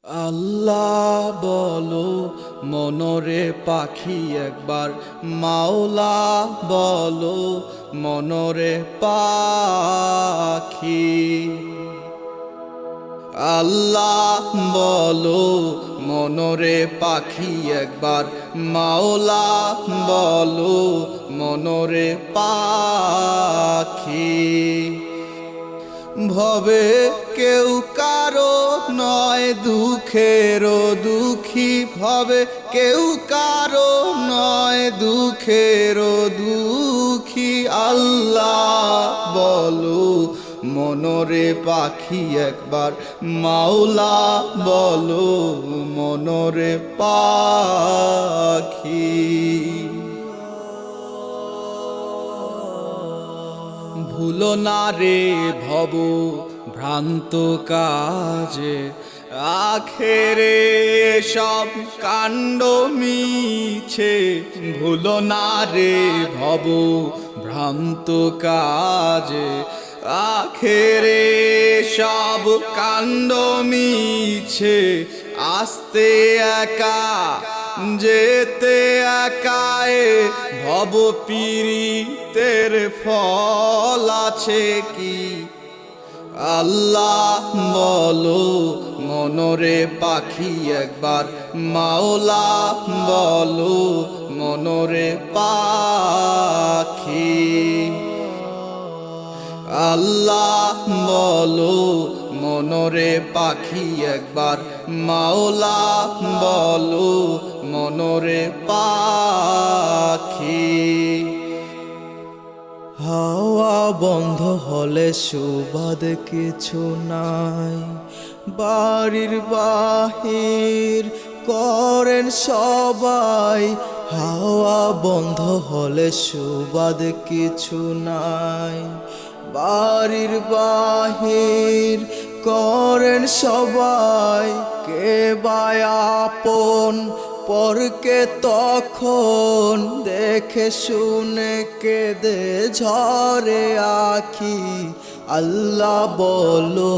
আল্লাহ বলো মনরে পাখি একবার, মাওলা বলো মনরে পাখি। আল্লাহ বলো মনরে পাখি একবার, মাওলা বলো মনরে পাখি। ভবে কেউ কারো নয় দুঃখেরও দুঃখী, ভবে কেউ কারো নয় দুঃখেরও দুঃখী। আল্লাহ বলো মনরে পাখি একবার, মাওলা বলো মনরে পাখি। ভুলো না রে ভব ভ্রান্ত কাজে, আখেরে সব কাণ্ড মিছে। ভুলো না রে ভব ভ্রান্ত কাজে, আখেরে সব কাণ্ড মিছে। আস্তে একা যেতে একায়ে, ভব পীড়িতের ফল আছে কি? আল্লাহ বলো মনরে পাখি একবার, মাওলা বলো মনরে পাখি। আল্লাহ বলো মনরে পাখি একবার, মাওলা বলো মনরে পাখি। হাওয়া বন্ধ হলে সুবাদ কিছু নাই, বাড়ির বাহির করেন সবাই। হাওয়া বন্ধ হলে সুবাদ কিছু নাই, বাড়ির বাহির করেন সবাই। কে বা আপন পরকে তখন দেখে শুনে কেঁদে ঝরে আখি। আল্লাহ বলো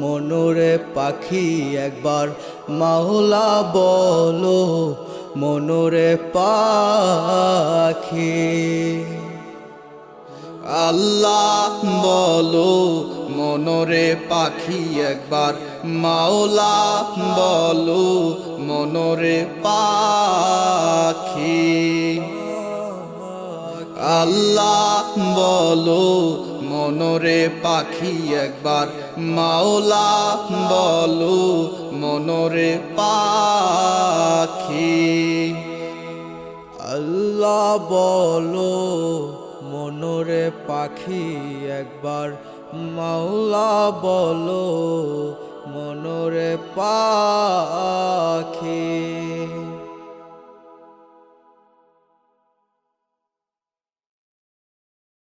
মনরে পাখি একবার, মাওলা বলো মনরে পাখি। আল্লাহ বলো মনরে পাখি একবার, মাওলা বলো মনরে পাখি। আল্লাহ বলো মনরে পাখি একবার, মাওলা বলো মনরে পাখি। আল্লাহ বলো মনরে পাখি একবার, মাওলা বলো মনরে পাখি।